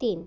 3।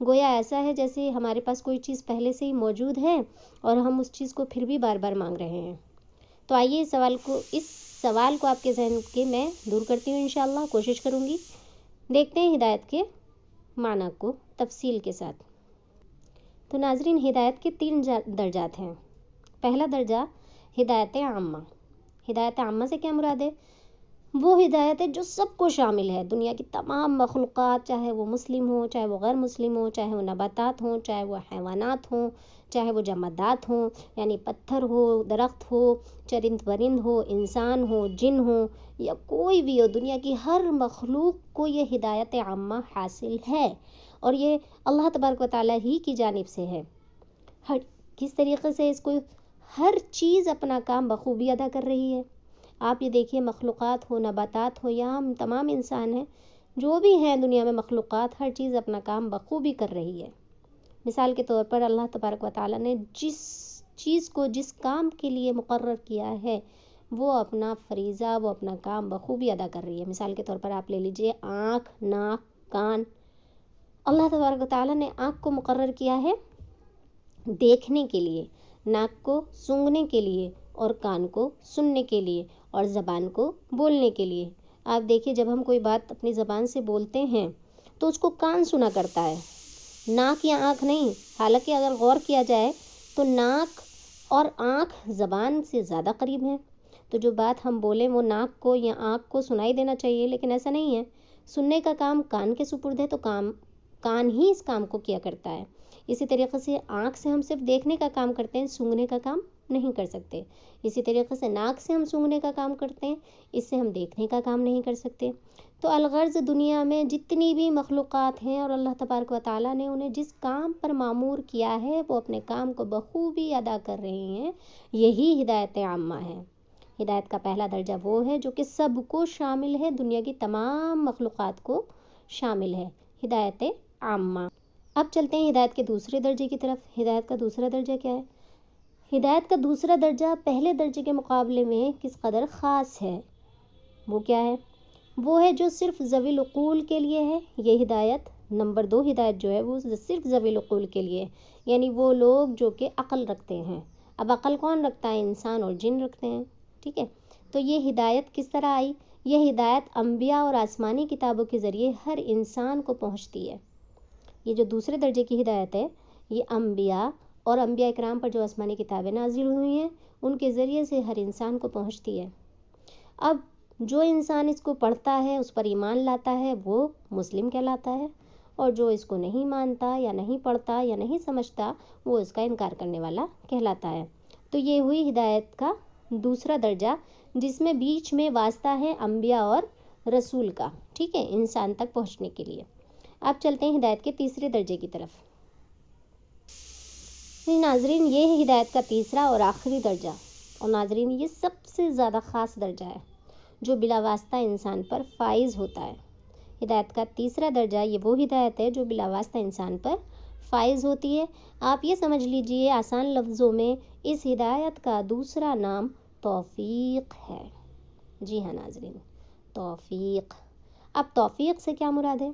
گویا ایسا ہے جیسے ہمارے پاس کوئی چیز پہلے سے ہی موجود ہے اور ہم اس چیز کو پھر بھی بار بار مانگ رہے ہیں۔ تو آئیے اس سوال کو آپ کے ذہن کے میں دور کرتی ہوں، انشاءاللہ کوشش کروں گی۔ دیکھتے ہیں ہدایت کے معنی کو تفصیل کے ساتھ۔ تو ناظرین، ہدایت کے 3 درجات ہیں۔ پہلا درجہ ہدایت عامہ۔ ہدایت عامہ سے کیا مراد ہے؟ وہ ہدایت ہے جو سب کو شامل ہے، دنیا کی تمام مخلوقات، چاہے وہ مسلم ہوں، چاہے وہ غیر مسلم ہوں، چاہے وہ نباتات ہوں، چاہے وہ حیوانات ہوں، چاہے وہ جمادات ہوں، یعنی پتھر ہو، درخت ہو، چرند پرند ہو، انسان ہو، جن ہو، یا کوئی بھی ہو، دنیا کی ہر مخلوق کو یہ ہدایت عامہ حاصل ہے، اور یہ اللہ تبارک و تعالیٰ ہی کی جانب سے ہے۔ کس طریقے سے اس کو ہر چیز اپنا کام بخوبی ادا کر رہی ہے۔ آپ یہ دیکھیے، مخلوقات ہو، نباتات ہو، یا ہم تمام انسان ہیں، جو بھی ہیں دنیا میں مخلوقات، ہر چیز اپنا کام بخوبی کر رہی ہے۔ مثال کے طور پر اللہ تبارک و تعالیٰ نے جس چیز کو جس کام کے لیے مقرر کیا ہے، وہ اپنا فریضہ، وہ اپنا کام بخوبی ادا کر رہی ہے۔ مثال کے طور پر آپ لے لیجئے آنکھ، ناک، کان۔ اللہ تبارک و تعالیٰ نے آنکھ کو مقرر کیا ہے دیکھنے کے لیے، ناک کو سونگھنے کے لیے، اور کان کو سننے کے لیے، اور زبان کو بولنے کے لیے۔ آپ دیکھیے، جب ہم کوئی بات اپنی زبان سے بولتے ہیں تو اس کو کان سنا کرتا ہے، ناک یا آنکھ نہیں۔ حالانکہ اگر غور کیا جائے تو ناک اور آنکھ زبان سے زیادہ قریب ہیں، تو جو بات ہم بولیں وہ ناک کو یا آنکھ کو سنائی دینا چاہیے، لیکن ایسا نہیں ہے۔ سننے کا کام کان کے سپرد ہے، تو کان ہی اس کام کو کیا کرتا ہے۔ اسی طریقے سے آنکھ سے ہم صرف دیکھنے کا کام کرتے ہیں، سونگھنے کا کام نہیں کر سکتے۔ اسی طریقے سے ناک سے ہم سونگھنے کا کام کرتے ہیں، اس سے ہم دیکھنے کا کام نہیں کر سکتے۔ تو الغرض دنیا میں جتنی بھی مخلوقات ہیں اور اللہ تبارک و تعالیٰ نے انہیں جس کام پر مامور کیا ہے، وہ اپنے کام کو بخوبی ادا کر رہے ہیں۔ یہی ہدایت عامہ ہے۔ ہدایت کا پہلا درجہ وہ ہے جو کہ سب کو شامل ہے، دنیا کی تمام مخلوقات کو شامل ہے، ہدایت عامہ۔ اب چلتے ہیں ہدایت کے دوسرے درجے کی طرف۔ ہدایت کا دوسرا درجہ کیا ہے؟ ہدایت کا دوسرا درجہ پہلے درجے کے مقابلے میں کس قدر خاص ہے؟ وہ کیا ہے؟ وہ ہے جو صرف ذوی العقول کے لیے ہے۔ یہ ہدایت نمبر 2 ہدایت جو ہے وہ صرف ذوی العقول کے لیے، یعنی وہ لوگ جو کہ عقل رکھتے ہیں۔ اب عقل کون رکھتا ہے؟ انسان اور جن رکھتے ہیں، ٹھیک ہے۔ تو یہ ہدایت کس طرح آئی؟ یہ ہدایت انبیاء اور آسمانی کتابوں کے ذریعے ہر انسان کو پہنچتی ہے۔ یہ جو دوسرے درجے کی ہدایت ہے، یہ انبیاء اور انبیاء اکرام پر جو آسمانی کتابیں نازل ہوئی ہیں، ان کے ذریعے سے ہر انسان کو پہنچتی ہے۔ اب جو انسان اس کو پڑھتا ہے، اس پر ایمان لاتا ہے، وہ مسلم کہلاتا ہے، اور جو اس کو نہیں مانتا یا نہیں پڑھتا یا نہیں سمجھتا، وہ اس کا انکار کرنے والا کہلاتا ہے۔ تو یہ ہوئی ہدایت کا دوسرا درجہ، جس میں بیچ میں واسطہ ہے انبیاء اور رسول کا، ٹھیک ہے، انسان تک پہنچنے کے لیے۔ اب چلتے ہیں ہدایت کے تیسرے درجے کی طرف۔ ناظرین، یہ ہے ہدایت کا تیسرا اور آخری درجہ، اور ناظرین یہ سب سے زیادہ خاص درجہ ہے جو بلا واسطہ انسان پر فائز ہوتا ہے۔ ہدایت کا تیسرا درجہ یہ وہ ہدایت ہے جو بلا واسطہ انسان پر فائز ہوتی ہے۔ آپ یہ سمجھ لیجئے آسان لفظوں میں، اس ہدایت کا دوسرا نام توفیق ہے۔ جی ہاں ناظرین، توفیق۔ اب توفیق سے کیا مراد ہے؟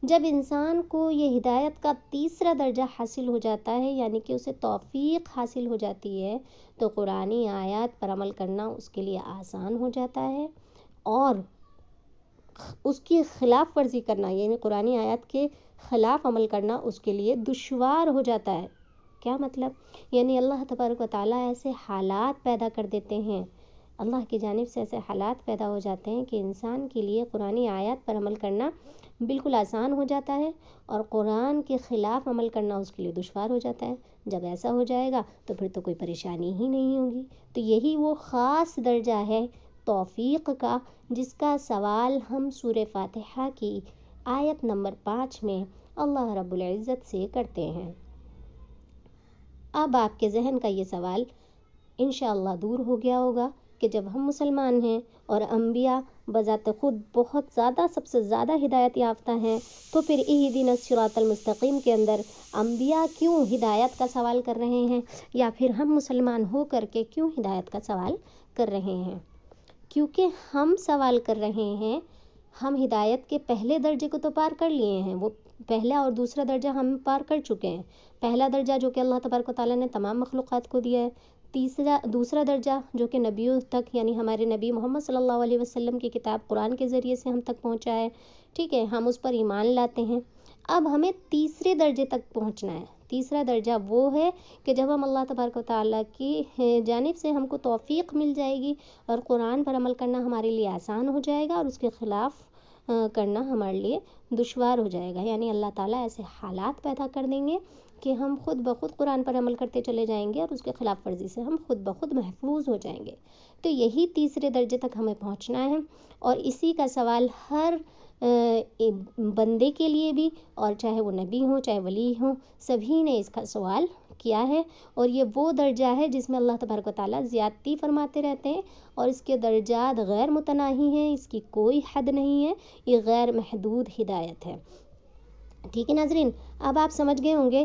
جب انسان کو یہ ہدایت کا تیسرا درجہ حاصل ہو جاتا ہے، یعنی کہ اسے توفیق حاصل ہو جاتی ہے، تو قرآنی آیات پر عمل کرنا اس کے لیے آسان ہو جاتا ہے، اور اس کی خلاف ورزی کرنا، یعنی قرآنی آیات کے خلاف عمل کرنا اس کے لیے دشوار ہو جاتا ہے۔ کیا مطلب؟ یعنی اللہ تبارک و تعالیٰ ایسے حالات پیدا کر دیتے ہیں، اللہ کی جانب سے ایسے حالات پیدا ہو جاتے ہیں کہ انسان کے لیے قرآنی آیات پر عمل کرنا بالکل آسان ہو جاتا ہے، اور قرآن کے خلاف عمل کرنا اس کے لیے دشوار ہو جاتا ہے۔ جب ایسا ہو جائے گا تو پھر تو کوئی پریشانی ہی نہیں ہوگی۔ تو یہی وہ خاص درجہ ہے توفیق کا، جس کا سوال ہم سورہ فاتحہ کی آیت نمبر 5 میں اللہ رب العزت سے کرتے ہیں۔ اب آپ کے ذہن کا یہ سوال انشاءاللہ دور ہو گیا ہوگا کہ جب ہم مسلمان ہیں اور انبیاء بذات خود بہت زیادہ، سب سے زیادہ ہدایت یافتہ ہیں، تو پھر اہدنا الصراط المستقیم کے اندر انبیاء کیوں ہدایت کا سوال کر رہے ہیں، یا پھر ہم مسلمان ہو کر کے کیوں ہدایت کا سوال کر رہے ہیں؟ کیونکہ ہم سوال کر رہے ہیں، ہم ہدایت کے پہلے درجے کو تو پار کر لیے ہیں، وہ پہلا اور دوسرا درجہ ہم پار کر چکے ہیں. پہلا درجہ جو کہ اللہ تبارک و تعالیٰ نے تمام مخلوقات کو دیا ہے. دوسرا درجہ جو کہ نبیوں تک یعنی ہمارے نبی محمد صلی اللہ علیہ وسلم کی کتاب قرآن کے ذریعے سے ہم تک پہنچا ہے. ٹھیک ہے, ہم اس پر ایمان لاتے ہیں. اب ہمیں تیسرے درجے تک پہنچنا ہے. تیسرا درجہ وہ ہے کہ جب ہم اللہ تبارک و تعالیٰ کی جانب سے ہم کو توفیق مل جائے گی اور قرآن پر عمل کرنا ہمارے لیے آسان ہو جائے گا اور اس کے خلاف کرنا ہمارے لیے دشوار ہو جائے گا. یعنی اللہ تعالیٰ ایسے حالات پیدا کر دیں گے کہ ہم خود بخود قرآن پر عمل کرتے چلے جائیں گے اور اس کے خلاف ورزی سے ہم خود بخود محفوظ ہو جائیں گے. تو یہی تیسرے درجے تک ہمیں پہنچنا ہے اور اسی کا سوال ہر بندے کے لیے بھی, اور چاہے وہ نبی ہوں چاہے ولی ہوں, سبھی نے اس کا سوال کیا ہے. اور یہ وہ درجہ ہے جس میں اللہ تبارک و تعالیٰ زیادتی فرماتے رہتے ہیں اور اس کے درجات غیر متناہی ہیں, اس کی کوئی حد نہیں ہے, یہ غیر محدود ہدایت ہے. ٹھیک ہے ناظرین, اب آپ سمجھ گئے ہوں گے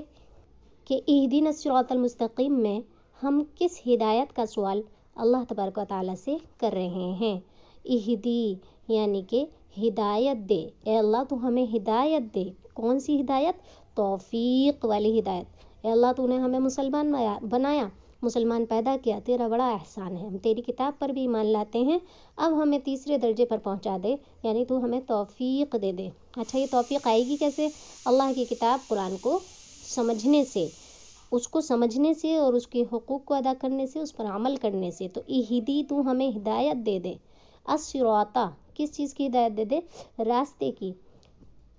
کہ اہدینا الصراط المستقیم میں ہم کس ہدایت کا سوال اللہ تبارک و تعالیٰ سے کر رہے ہیں. اہدی یعنی کہ ہدایت دے, اے اللہ تو ہمیں ہدایت دے. کون سی ہدایت؟ توفیق والی ہدایت. اے اللہ تو نے ہمیں مسلمان بنایا, مسلمان پیدا کیا, تیرا بڑا احسان ہے, ہم تیری کتاب پر بھی ایمان لاتے ہیں. اب ہمیں تیسرے درجے پر پہنچا دے, یعنی تو ہمیں توفیق دے دے. اچھا, یہ توفیق آئے گی کیسے؟ اللہ کی کتاب قرآن کو سمجھنے سے, اس کو سمجھنے سے اور اس کے حقوق کو ادا کرنے سے, اس پر عمل کرنے سے. تو اہدی تو ہمیں ہدایت دے دے. الصراط کس چیز کی ہدایت دے دے؟ راستے کی.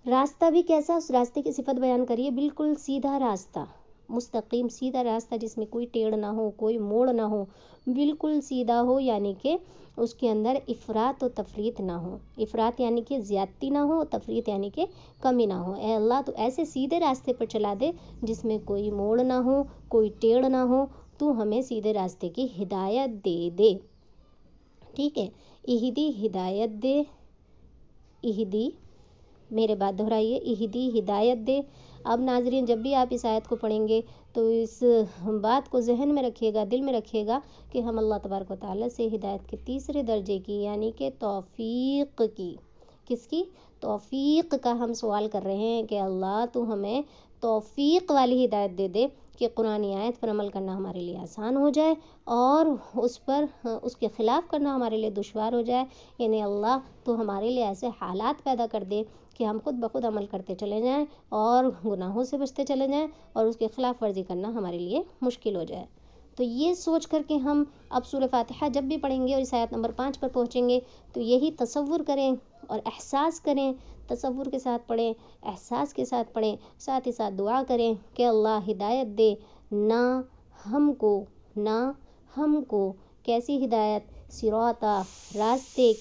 راستہ بھی کیسا؟ اس راستے کی صفت بیان کریے. بالکل سیدھا راستہ, مستقیم سیدھا راستہ جس میں کوئی ٹیڑھ نہ ہو, کوئی موڑ نہ ہو, بالکل سیدھا ہو, یعنی کہ اس کے اندر افراط و تفریط نہ ہو. افراط یعنی کہ زیادتی نہ ہو, تفریط یعنی کہ کمی نہ ہو. اے اللہ تو ایسے سیدھے راستے پر چلا دے جس میں کوئی موڑ نہ ہو, کوئی ٹیڑھ نہ ہو. تو ہمیں سیدھے راستے کی ہدایت دے دے. ٹھیک ہے, اہدی ہدایت دے. اہدی, میرے بات دہرائیے, اہدی ہدایت دے. اب ناظرین, جب بھی آپ اس آیت کو پڑھیں گے تو اس بات کو ذہن میں رکھیے گا, دل میں رکھیے گا کہ ہم اللہ تبارک و تعالیٰ سے ہدایت کے تیسرے درجے کی یعنی کہ توفیق کی, کس کی؟ توفیق کا ہم سوال کر رہے ہیں کہ اللہ تو ہمیں توفیق والی ہدایت دے دے کہ قرآن آیت پر عمل کرنا ہمارے لیے آسان ہو جائے اور اس کے خلاف کرنا ہمارے لیے دشوار ہو جائے. یعنی اللہ تو ہمارے لیے ایسے حالات پیدا کر دے کہ ہم خود بخود عمل کرتے چلے جائیں اور گناہوں سے بچتے چلے جائیں اور اس کے خلاف ورزی کرنا ہمارے لیے مشکل ہو جائے. تو یہ سوچ کر کے ہم اب سورہ فاتحہ جب بھی پڑھیں گے اور اس آیت نمبر 5 پر پہنچیں گے تو یہی تصور کریں اور احساس کریں. تصور کے ساتھ پڑھیں, احساس کے ساتھ پڑھیں, ساتھ ہی ساتھ دعا کریں کہ اللہ ہدایت دے نہ ہم کو کیسی ہدایت؟ صراطا راستے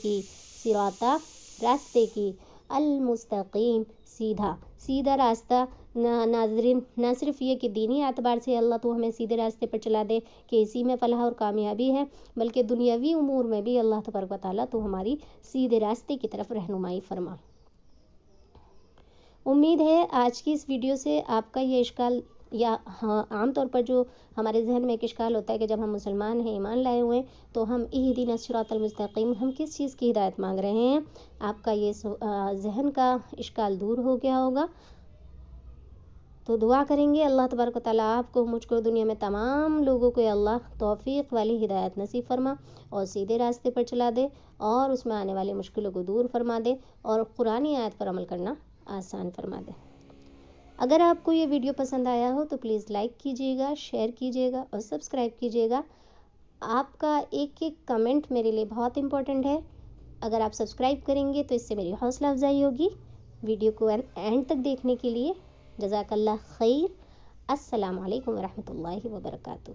کی, المستقیم سیدھا راستہ. ناظرین, نہ صرف یہ کہ دینی اعتبار سے اللہ تو ہمیں سیدھے راستے پر چلا دے کہ اسی میں فلاح اور کامیابی ہے, بلکہ دنیاوی امور میں بھی اللہ تبارک و تعالیٰ تو ہماری سیدھے راستے کی طرف رہنمائی فرما. امید ہے آج کی اس ویڈیو سے آپ کا یہ اشکال, یا عام طور پر جو ہمارے ذہن میں ایک اشکال ہوتا ہے کہ جب ہم مسلمان ہیں, ایمان لائے ہوئے ہیں, تو ہم اہدینا الصراط المستقیم, ہم کس چیز کی ہدایت مانگ رہے ہیں, آپ کا یہ ذہن کا اشکال دور ہو گیا ہوگا. تو دعا کریں گے اللہ تبارک و تعالیٰ آپ کو, مجھ کو, دنیا میں تمام لوگوں کو اللہ توفیق والی ہدایت نصیب فرما اور سیدھے راستے پر چلا دے اور اس میں آنے والی مشکلوں کو دور فرما دے اور قرآنی آیت پر عمل کرنا آسان فرما دے. اگر آپ کو یہ ویڈیو پسند آیا ہو تو پلیز لائک کیجیے گا, شیئر کیجیے گا اور سبسکرائب کیجیے گا. آپ کا ایک کمنٹ میرے لیے بہت امپورٹنٹ ہے. اگر آپ سبسکرائب کریں گے تو اس سے میری حوصلہ افزائی ہوگی. ویڈیو کو اینڈ تک دیکھنے کے لیے جزاک اللہ خیر. السلام علیکم ورحمۃ اللہ وبرکاتہ.